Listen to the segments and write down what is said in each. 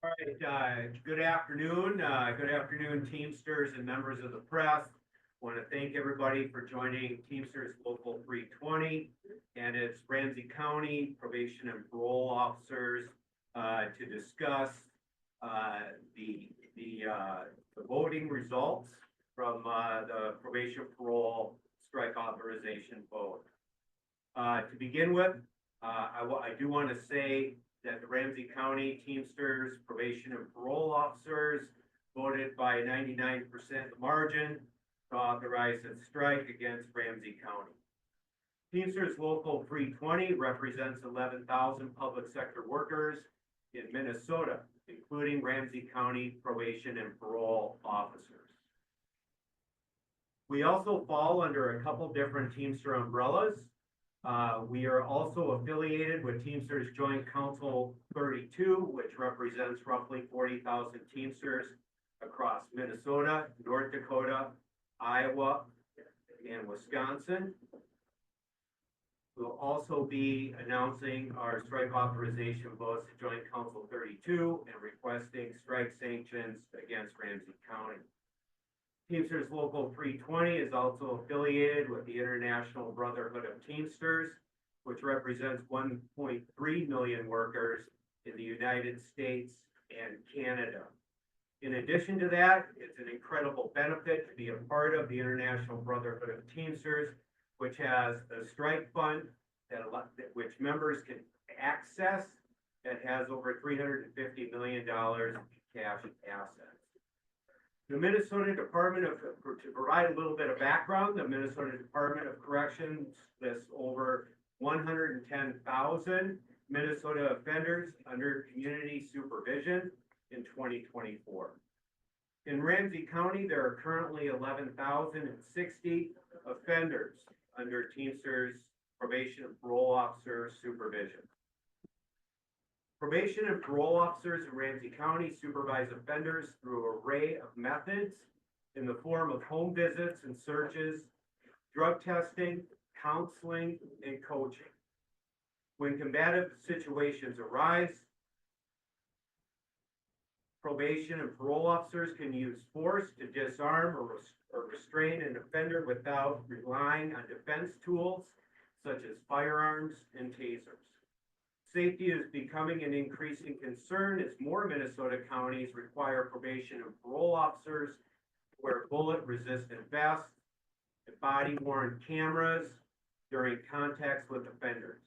All right, good afternoon. Good afternoon, Teamsters and members of the press. Want to thank everybody for joining Teamsters Local 320 and its Ramsey County Probation and Parole Officers to discuss the voting results from the probation parole strike authorization vote. To begin with, I do want to say that the Ramsey County Teamsters Probation and Parole Officers voted by 99% margin to authorize a strike against Ramsey County. Teamsters Local 320 represents 11,000 public sector workers in Minnesota, including Ramsey County Probation and Parole Officers. We also fall under a couple different Teamster umbrellas. We are also affiliated with Teamsters Joint Council 32, which represents roughly 40,000 Teamsters across Minnesota, North Dakota, Iowa, and Wisconsin. We'll also be announcing our strike authorization votes to Joint Council 32 and requesting strike sanctions against Ramsey County. Teamsters Local 320 is also affiliated with the International Brotherhood of Teamsters, which represents 1.3 million workers in the United States and Canada. In addition to that, it's an incredible benefit to be a part of the International Brotherhood of Teamsters, which has a strike fund which members can access that has over $350 million in cash assets. The Minnesota Department of, to provide a little bit of background, the Minnesota Department of Corrections lists over 110,000 Minnesota offenders under community supervision in 2024. In Ramsey County, there are currently 11,060 offenders under Teamsters Probation and Parole Officer supervision. Probation and parole officers in Ramsey County supervise offenders through an array of methods in the form of home visits and searches, drug testing, counseling, and coaching. When combative situations arise, probation and parole officers can use force to disarm or restrain an offender without relying on defense tools such as firearms and tasers. Safety is becoming an increasing concern as more Minnesota counties require probation and parole officers to wear bullet-resistant vests and body-worn cameras during contacts with offenders.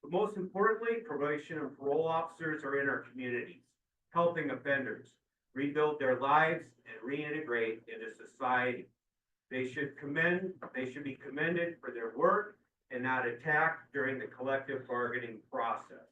But most importantly, probation and parole officers are in our communities, helping offenders rebuild their lives and reintegrate into society. They should be commended for their work and not attacked during the collective bargaining process.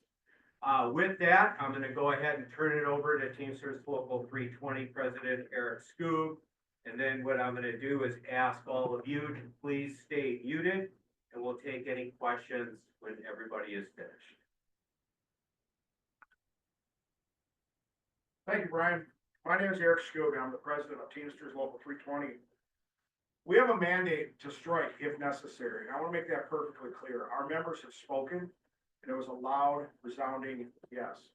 With that, I'm going to go ahead and turn it over to Teamsters Local 320 President Eric Skoob. And then what I'm going to do is ask all of you to please stay muted, and we'll take any questions when everybody is finished. Thank you, Brian. My name is Eric Skoob. I'm the president of Teamsters Local 320. We have a mandate to strike if necessary. I want to make that perfectly clear. Our members have spoken, and it was a loud, resounding yes.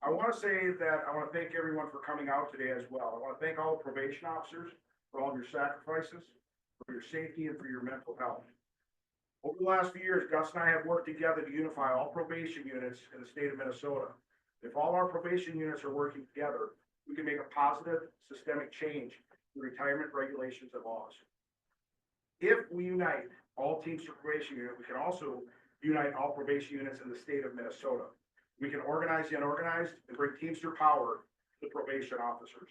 I want to say that I want to thank everyone for coming out today as well. I want to thank all the probation officers for all of your sacrifices, for your safety, and for your mental health. Over the last few years, Gus and I have worked together to unify all probation units in the state of Minnesota. If all our probation units are working together, we can make a positive systemic change in retirement regulations and laws. If we unite all Teamster probation units, we can also unite all probation units in the state of Minnesota. We can organize the unorganized and bring Teamster power to probation officers.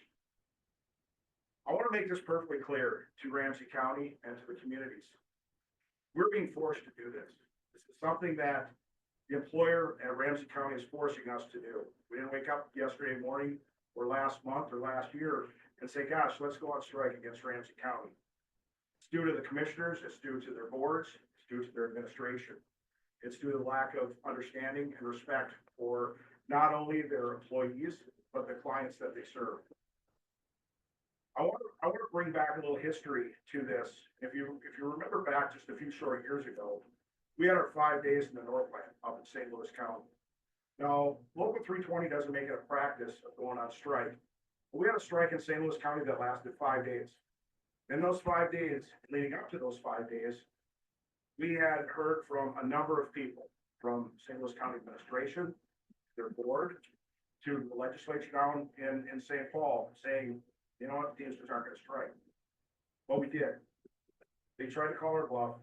I want to make this perfectly clear to Ramsey County and to the communities. We're being forced to do this. This is something that the employer at Ramsey County is forcing us to do. We didn't wake up yesterday morning or last month or last year and say, gosh, let's go on strike against Ramsey County. It's due to the commissioners, it's due to their boards, it's due to their administration. It's due to the lack of understanding and respect for not only their employees, but the clients that they serve. I want to bring back a little history to this. If you remember back just a few short years ago, we had our 5 days in the Northland up in St. Louis County. Now, local 320 doesn't make it a practice of going on strike. But we had a strike in St. Louis County that lasted 5 days. In those 5 days, leading up to those 5 days, we had heard from a number of people, from St. Louis County administration, their board, to the legislature down in St. Paul, saying, you know what, the Teamsters aren't gonna strike. Well, we did. They tried to call our bluff,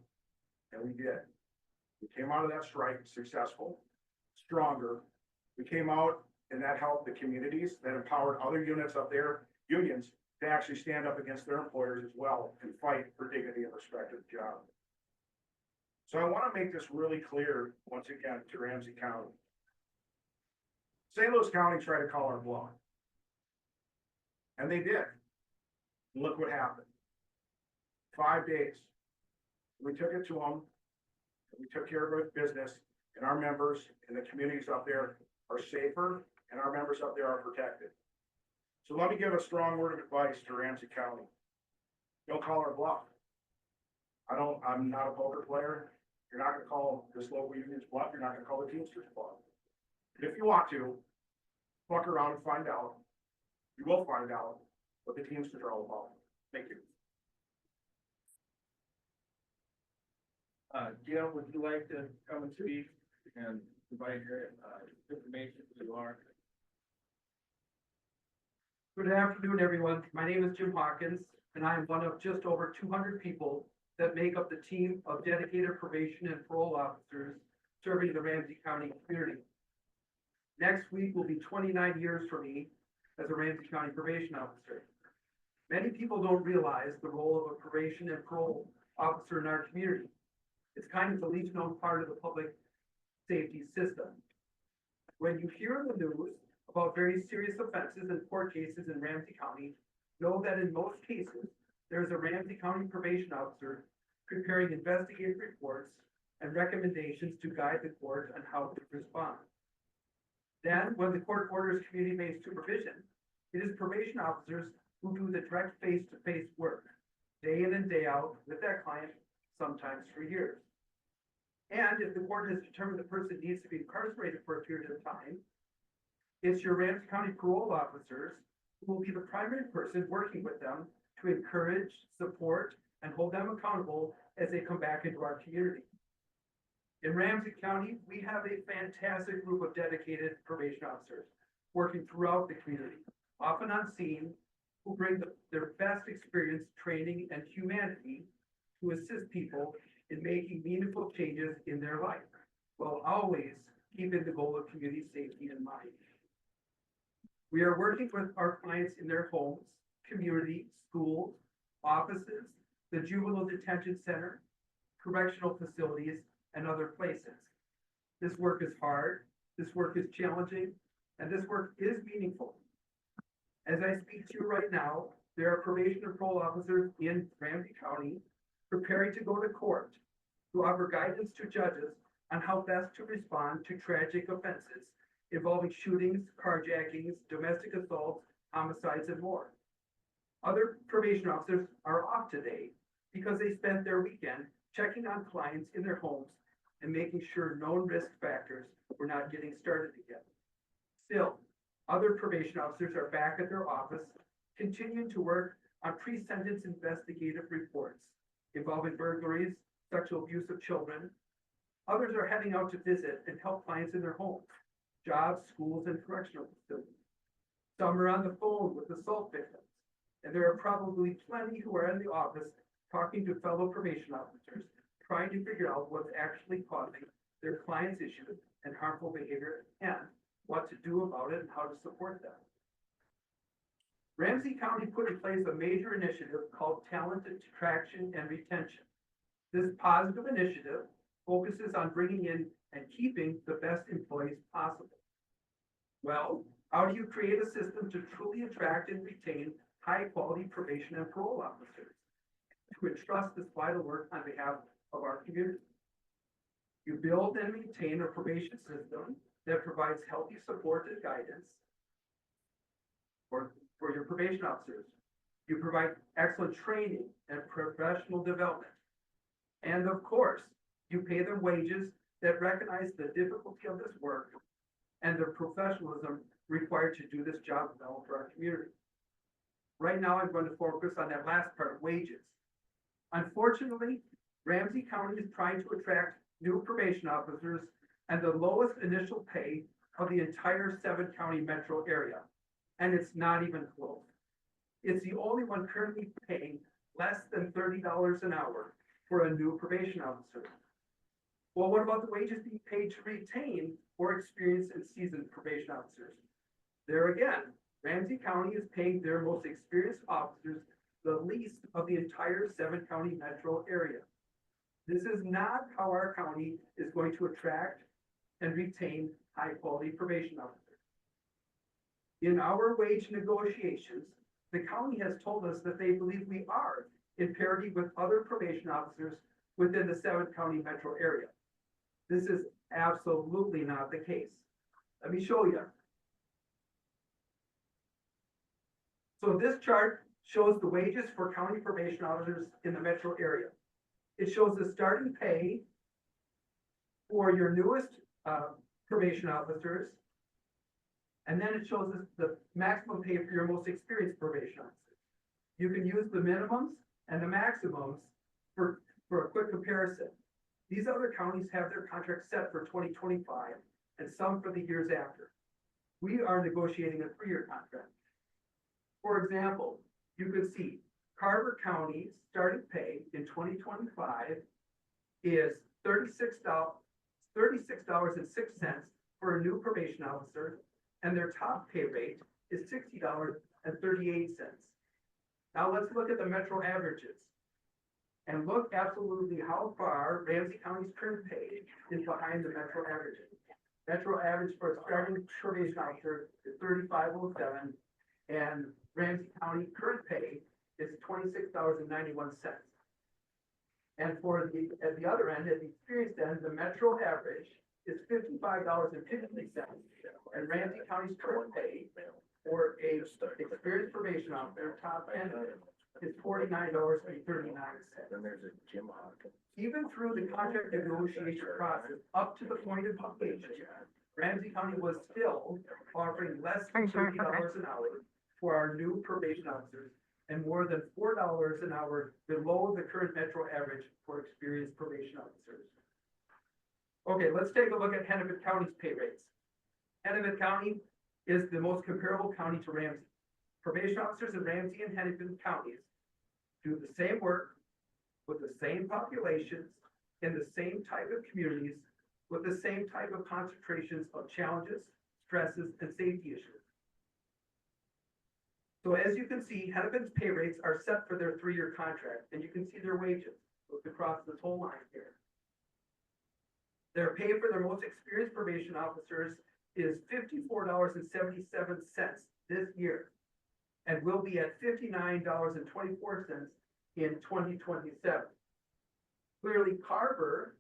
and we did. We came out of that strike successful, stronger. We came out, and that helped the communities, that empowered other units of their unions to actually stand up against their employers as well and fight for dignity and respect of the job. So I want to make this really clear, once again, to Ramsey County. St. Louis County tried to call our bluff. And they did. Look what happened. 5 days. We took it to them. We took care of our business, and our members and the communities up there are safer, and our members up there are protected. So let me give a strong word of advice to Ramsey County. Don't call our bluff. I'm not a poker player. You're not gonna call this local union's bluff. You're not gonna call the Teamsters bluff. And if you want to, fuck around and find out. You will find out what the Teamsters are all about. Thank you. Jim, would you like to come and speak and provide your information who you are? Good afternoon, everyone. My name is Jim Hawkins, and I am one of just over 200 people that make up the team of dedicated probation and parole officers serving the Ramsey County community. Next week will be 29 years for me as a Ramsey County Probation Officer. Many people don't realize the role of a probation and parole officer in our community. It's kind of the least known part of the public safety system. When you hear in the news about very serious offenses and court cases in Ramsey County, know that in most cases, there's a Ramsey County probation officer preparing investigative reports and recommendations to guide the court on how to respond. Then, when the court orders community-based supervision, it is probation officers who do the direct face-to-face work, day in and day out, with that client, sometimes for years. And if the court has determined the person needs to be incarcerated for a period of time, it's your Ramsey County parole officers who will be the primary person working with them to encourage, support, and hold them accountable as they come back into our community. In Ramsey County, we have a fantastic group of dedicated probation officers working throughout the community, often on scene, who bring their best experience, training, and humanity to assist people in making meaningful changes in their life, while always keeping the goal of community safety in mind. We are working with our clients in their homes, community, schools, offices, the juvenile detention center, correctional facilities, and other places. This work is hard, this work is challenging, and this work is meaningful. As I speak to you right now, there are probation and parole officers in Ramsey County preparing to go to court to offer guidance to judges on how best to respond to tragic offenses involving shootings, carjackings, domestic assaults, homicides, and more. Other probation officers are off today because they spent their weekend checking on clients in their homes and making sure known risk factors were not getting started again. Still, other probation officers are back at their office, continuing to work on pre-sentence investigative reports involving burglaries, sexual abuse of children. Others are heading out to visit and help clients in their homes, jobs, schools, and correctional facilities. Some are on the phone with assault victims, and there are probably plenty who are in the office talking to fellow probation officers, trying to figure out what's actually causing their clients' issues and harmful behavior, and what to do about it and how to support them. Ramsey County put in place a major initiative called Talent Attraction and Retention. This positive initiative focuses on bringing in and keeping the best employees possible. Well, how do you create a system to truly attract and retain high-quality probation and parole officers to entrust this vital work on behalf of our community? You build and maintain a probation system that provides healthy support and guidance for your probation officers. You provide excellent training and professional development. And of course, you pay them wages that recognize the difficulty of this work and the professionalism required to do this job well for our community. Right now, I'm going to focus on that last part, wages. Unfortunately, Ramsey County is trying to attract new probation officers and the lowest initial pay of the entire 7-county metro area. And it's not even close. It's the only one currently paying less than $30 an hour for a new probation officer. Well, what about the wages being paid to retain or experienced and seasoned probation officers? There again, Ramsey County is paying their most experienced officers the least of the entire 7-county metro area. This is not how our county is going to attract and retain high-quality probation officers. In our wage negotiations, the county has told us that they believe we are in parity with other probation officers within the 7-county metro area. This is absolutely not the case. Let me show you. So this chart shows the wages for county probation officers in the metro area. It shows the starting pay for your newest probation officers, and then it shows us the maximum pay for your most experienced probation officers. You can use the minimums and the maximums for a quick comparison. These other counties have their contracts set for 2025 and some for the years after. We are negotiating a 3-year contract. For example, you could see Carver County's starting pay in 2025 is $36.06 for a new probation officer, and their top pay rate is $60.38. Now let's look at the metro averages and look absolutely how far Ramsey County's current pay is behind the metro averages. Metro average for a starting probation officer is $35.07, and Ramsey County current pay is $26.91. And at the other end, at the experienced end, the metro average is $55.50, and Ramsey County's current pay for a experienced probation officer, top end, is $49.39. Then there's a Jim Hawkins. Even through the contract negotiation process, up to the point of publication, Ramsey County was still offering less than $30 an hour for our new probation officers, and more than $4 an hour below the current metro average for experienced probation officers. Okay, let's take a look at Hennepin County's pay rates. Hennepin County is the most comparable county to Ramsey. Probation officers in Ramsey and Hennepin counties do the same work with the same populations in the same type of communities with the same type of concentrations of challenges, stresses, and safety issues. So as you can see, Hennepin's pay rates are set for their 3-year contract, and you can see their wages. Look across this whole line here. Their pay for their most experienced probation officers is $54.77 this year, and will be at $59.24 in 2027. Clearly, Carver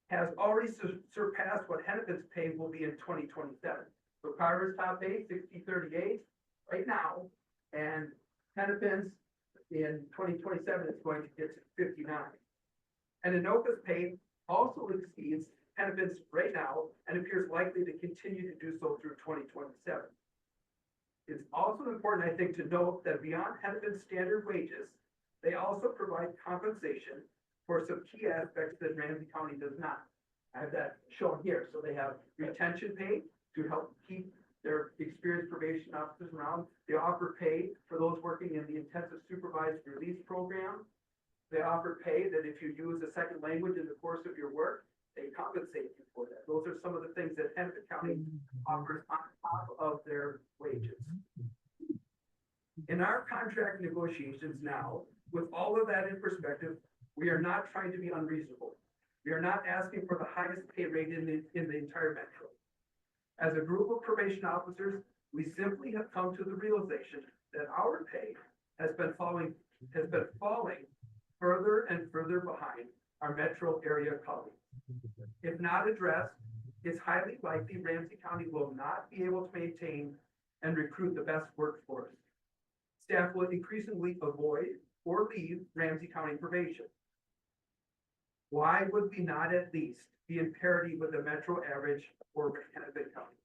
has already surpassed what Hennepin's pay will be in 2027. So Carver's top pay, $60.38 right now, and Hennepin's in 2027 is going to get to 59. And Anoka's pay also exceeds Hennepin's right now and appears likely to continue to do so through 2027. It's also important, I think, to note that beyond Hennepin's standard wages, they also provide compensation for some key aspects that Ramsey County does not. I have that shown here. So they have retention pay to help keep their experienced probation officers around. They offer pay for those working in the intensive supervised release program. They offer pay that if you use a second language in the course of your work, they compensate you for that. Those are some of the things that Hennepin County offers on top of their wages. In our contract negotiations now, with all of that in perspective, we are not trying to be unreasonable. We are not asking for the highest pay rate in the entire metro. As a group of probation officers, we simply have come to the realization that our pay has been falling further and further behind our metro area colleagues. If not addressed, it's highly likely Ramsey County will not be able to maintain and recruit the best workforce. Staff will increasingly avoid or leave Ramsey County probation. Why would we not at least be in parity with the metro average for Hennepin County?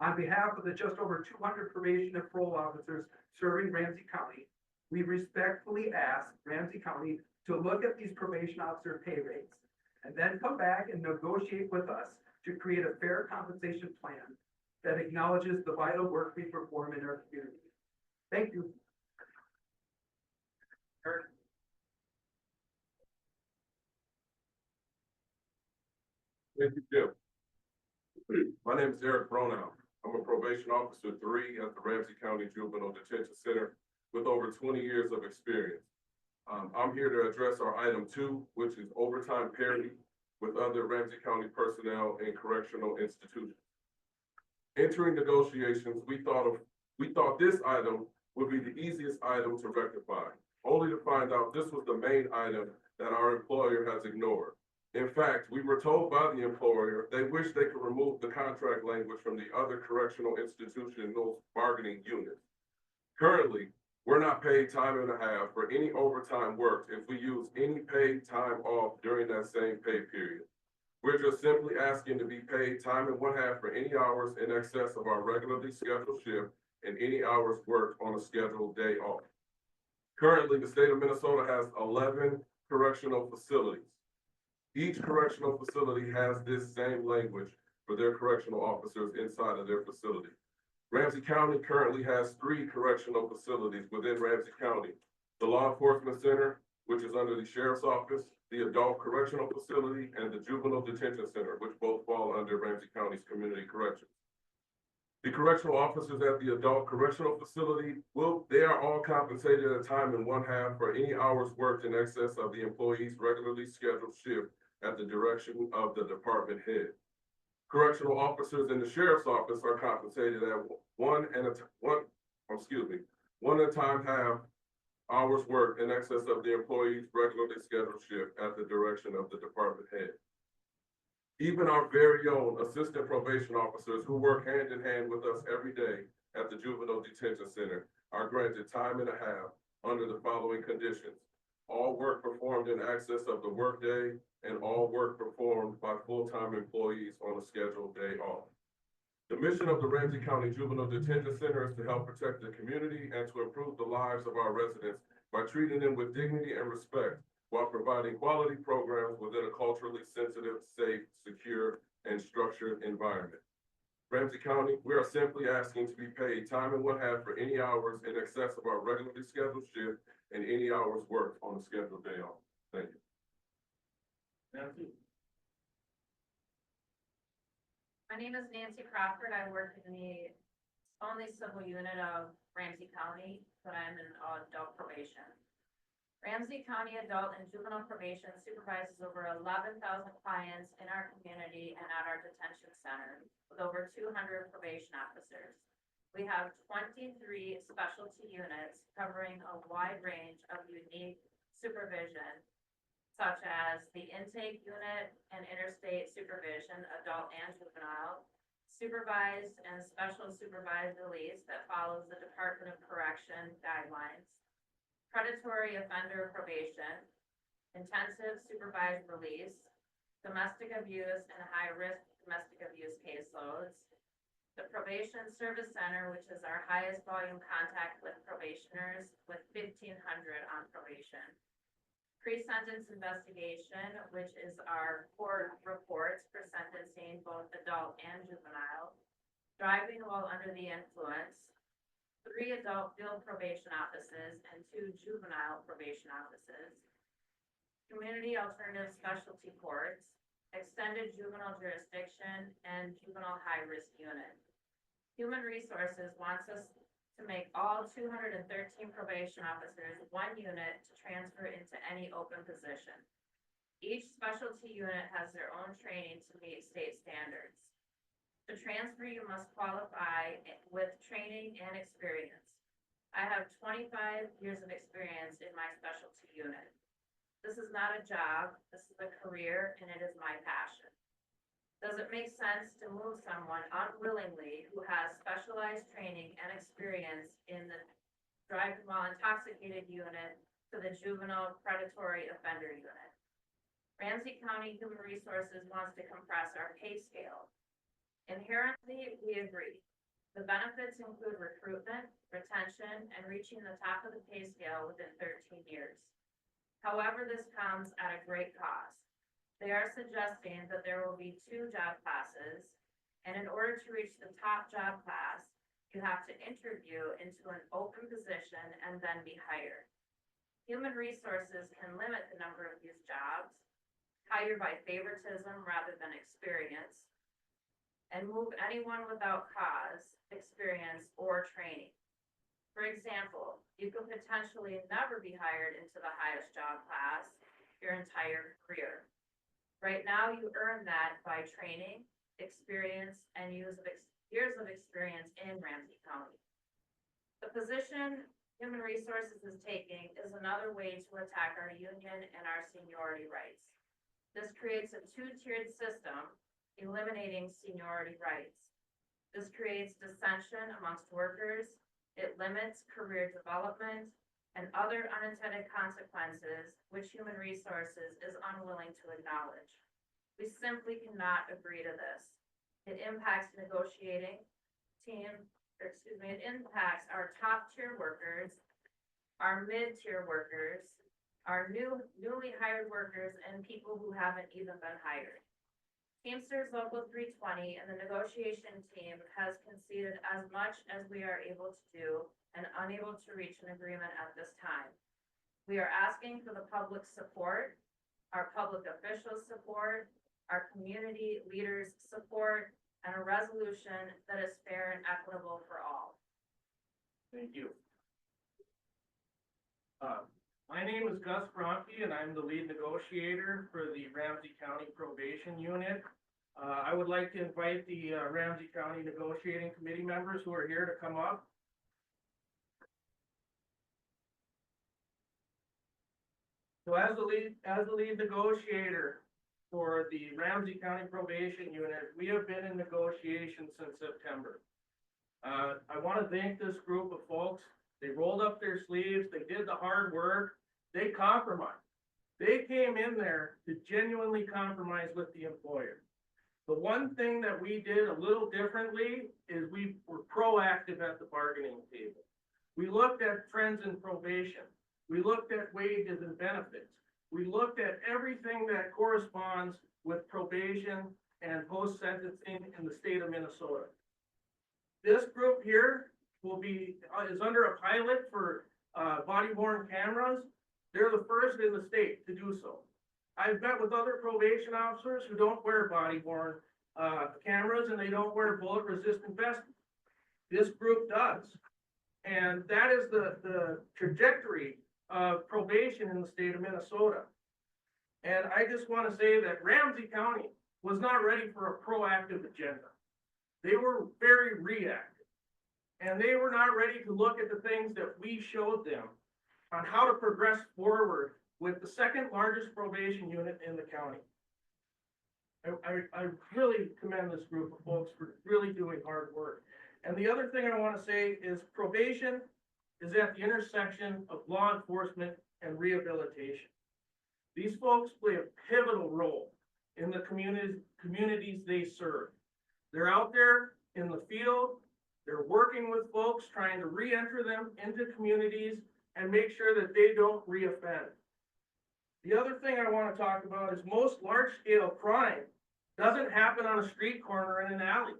On behalf of the just over 200 probation and parole officers serving Ramsey County, we respectfully ask Ramsey County to look at these probation officer pay rates and then come back and negotiate with us to create a fair compensation plan that acknowledges the vital work we perform in our community. Thank you. Thank you, Jim. My name is Eric Bronow. I'm a probation officer 3 at the Ramsey County Juvenile Detention Center with over 20 years of experience. I'm here to address our item 2, which is overtime parity with other Ramsey County personnel in correctional institutions. Entering negotiations, we thought this item would be the easiest item to rectify, only to find out this was the main item that our employer has ignored. In fact, we were told by the employer they wish they could remove the contract language from the other correctional institutional bargaining units. Currently, we're not paid time and a half for any overtime worked if we use any paid time off during that same pay period. We're just simply asking to be paid time and 1/2 for any hours in excess of our regularly scheduled shift and any hours worked on a scheduled day off. Currently, the state of Minnesota has 11 correctional facilities. Each correctional facility has this same language for their correctional officers inside of their facility. Ramsey County currently has 3 correctional facilities within Ramsey County. The Law Enforcement Center, which is under the Sheriff's Office, the Adult Correctional Facility, and the Juvenile Detention Center, which both fall under Ramsey County's Community Corrections. The correctional officers at the Adult Correctional Facility, they are all compensated at time and 1/2 for any hours worked in excess of the employee's regularly scheduled shift at the direction of the department head. Correctional officers in the Sheriff's Office are compensated at 1.5 hours worked in excess of the employee's regularly scheduled shift at the direction of the department head. Even our very own assistant probation officers who work hand in hand with us every day at the Juvenile Detention Center are granted time and a half under the following conditions: all work performed in excess of the workday and all work performed by full-time employees on a scheduled day off. The mission of the Ramsey County Juvenile Detention Center is to help protect the community and to improve the lives of our residents by treating them with dignity and respect while providing quality programs within a culturally sensitive, safe, secure, and structured environment. Ramsey County, we are simply asking to be paid time and 1/2 for any hours in excess of our regularly scheduled shift and any hours worked on a scheduled day off. Thank you. Nancy? My name is Nancy Crawford. I work in the only civil unit of Ramsey County, but I'm in adult probation. Ramsey County Adult and Juvenile Probation supervises over 11,000 clients in our community and at our detention center with over 200 probation officers. We have 23 specialty units covering a wide range of unique supervision, such as the intake unit and interstate supervision, adult and juvenile, supervised and special supervised release that follows the Department of Correction guidelines, predatory offender probation, intensive supervised release, domestic abuse and high-risk domestic abuse caseloads, the Probation Service Center, which is our highest volume contact with probationers with 1,500 on probation, pre-sentence investigation, which is our court reports for sentencing both adult and juvenile, driving while under the influence, 3 adult field probation offices and 2 juvenile probation offices, community alternative specialty courts, extended juvenile jurisdiction, and juvenile high-risk unit. Human Resources wants us to make all 213 probation officers 1 unit to transfer into any open position. Each specialty unit has their own training to meet state standards. To transfer, you must qualify with training and experience. I have 25 years of experience in my specialty unit. This is not a job, this is a career, and it is my passion. Does it make sense to move someone unwillingly who has specialized training and experience in the driving while intoxicated unit to the juvenile predatory offender unit? Ramsey County Human Resources wants to compress our pay scale. Inherently, we agree. The benefits include recruitment, retention, and reaching the top of the pay scale within 13 years. However, this comes at a great cost. They are suggesting that there will be 2 job classes, and in order to reach the top job class, you have to interview into an open position and then be hired. Human resources can limit the number of these jobs, hire by favoritism rather than experience, and move anyone without cause, experience, or training. For example, you could potentially never be hired into the highest job class your entire career. Right now, you earn that by training, experience, and years of experience in Ramsey County. The position Human Resources is taking is another way to attack our union and our seniority rights. This creates a 2-tiered system, eliminating seniority rights. This creates dissension amongst workers, it limits career development, and other unintended consequences which Human Resources is unwilling to acknowledge. We simply cannot agree to this. It impacts it impacts our top-tier workers, our mid-tier workers, our newly hired workers, and people who haven't even been hired. Teamsters Local 320 and the negotiation team has conceded as much as we are able to do and unable to reach an agreement at this time. We are asking for the public's support, our public officials' support, our community leaders' support, and a resolution that is fair and equitable for all. Thank you. My name is Gus Bronke, and I'm the lead negotiator for the Ramsey County Probation Unit. I would like to invite the Ramsey County Negotiating Committee members who are here to come up. So as the lead negotiator for the Ramsey County Probation Unit, we have been in negotiations since September. I want to thank this group of folks. They rolled up their sleeves, they did the hard work, they compromised. They came in there to genuinely compromise with the employer. The one thing that we did a little differently is we were proactive at the bargaining table. We looked at trends in probation. We looked at wages and benefits. We looked at everything that corresponds with probation and post-sentencing in the state of Minnesota. This group here is under a pilot for body-worn cameras. They're the first in the state to do so. I've met with other probation officers who don't wear body-worn cameras and they don't wear bullet-resistant vests. This group does. And that is the trajectory of probation in the state of Minnesota. And I just want to say that Ramsey County was not ready for a proactive agenda. They were very reactive. And they were not ready to look at the things that we showed them on how to progress forward with the second largest probation unit in the county. I really commend this group of folks for really doing hard work. And the other thing I want to say is probation is at the intersection of law enforcement and rehabilitation. These folks play a pivotal role in the communities they serve. They're out there in the field, they're working with folks, trying to re-enter them into communities and make sure that they don't re-offend. The other thing I want to talk about is most large-scale crime doesn't happen on a street corner in an alley.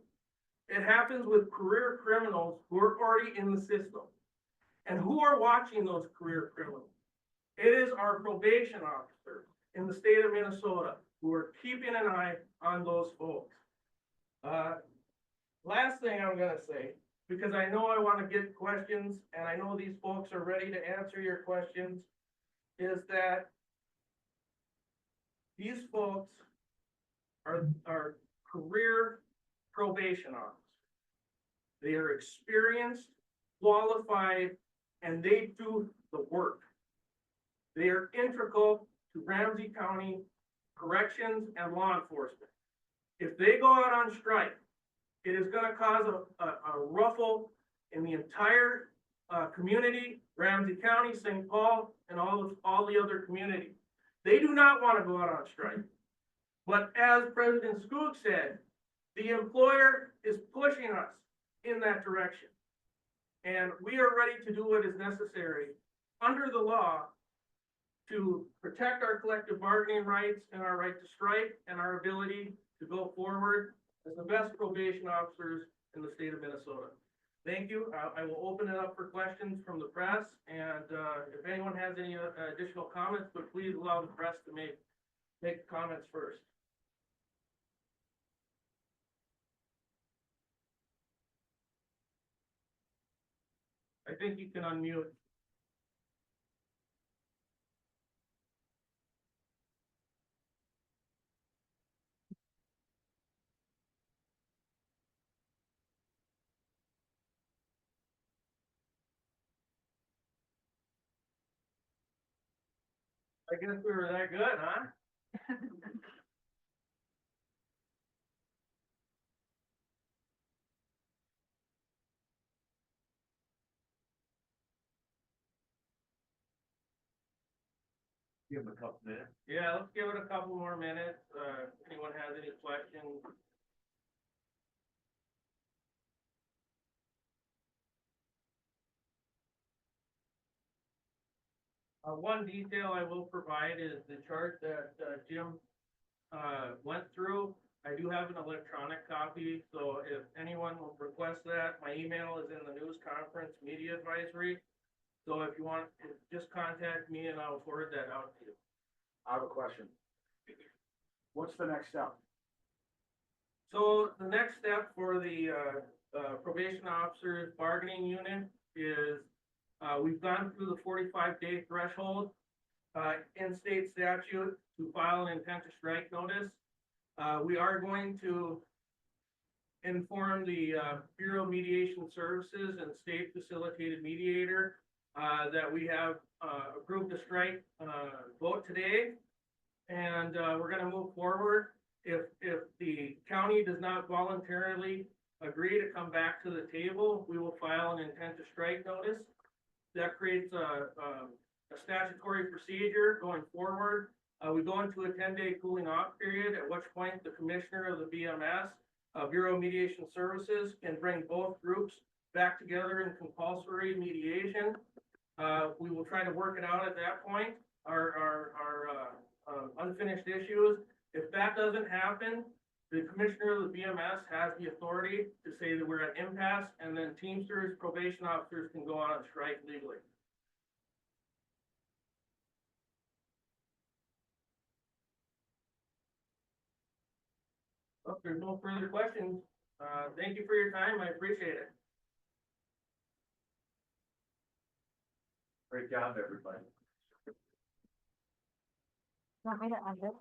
It happens with career criminals who are already in the system. And who are watching those career criminals? It is our probation officers in the state of Minnesota who are keeping an eye on those folks. Last thing I'm going to say, because I know I want to get questions and I know these folks are ready to answer your questions, is that these folks are career probation officers. They are experienced, qualified, and they do the work. They are integral to Ramsey County corrections and law enforcement. If they go out on strike, it is going to cause a ruffle in the entire community, Ramsey County, St. Paul, and all the other communities. They do not want to go out on strike. But as President Skoog said, the employer is pushing us in that direction. And we are ready to do what is necessary under the law to protect our collective bargaining rights and our right to strike and our ability to go forward as the best probation officers in the state of Minnesota. Thank you. I will open it up for questions from the press, and if anyone has any additional comments, but please allow the press to make comments first. I think you can unmute. I guess we were that good, huh? Give them a couple minutes. Yeah, let's give it a couple more minutes. If anyone has any questions. One detail I will provide is the chart that Jim went through. I do have an electronic copy, so if anyone will request that, my email is in the news conference media advisory. So if you want, just contact me and I'll forward that out to you. I have a question. What's the next step? So the next step for the probation officers bargaining unit is we've gone through the 45-day threshold in state statute to file an intent to strike notice. We are going to inform the Bureau of Mediation Services and state facilitated mediator that we have approved a strike vote today, and we're going to move forward. If the county does not voluntarily agree to come back to the table, we will file an intent to strike notice. That creates a statutory procedure going forward. We go into a 10-day cooling off period, at which point the commissioner of the BMS, Bureau of Mediation Services, can bring both groups back together in compulsory mediation. We will try to work it out at that point, our unfinished issues. If that doesn't happen, the commissioner of the BMS has the authority to say that we're at impasse, and then Teamsters, probation officers can go on strike legally. Well, if there's no further questions, thank you for your time. I appreciate it. Great job, everybody. Want me to end it?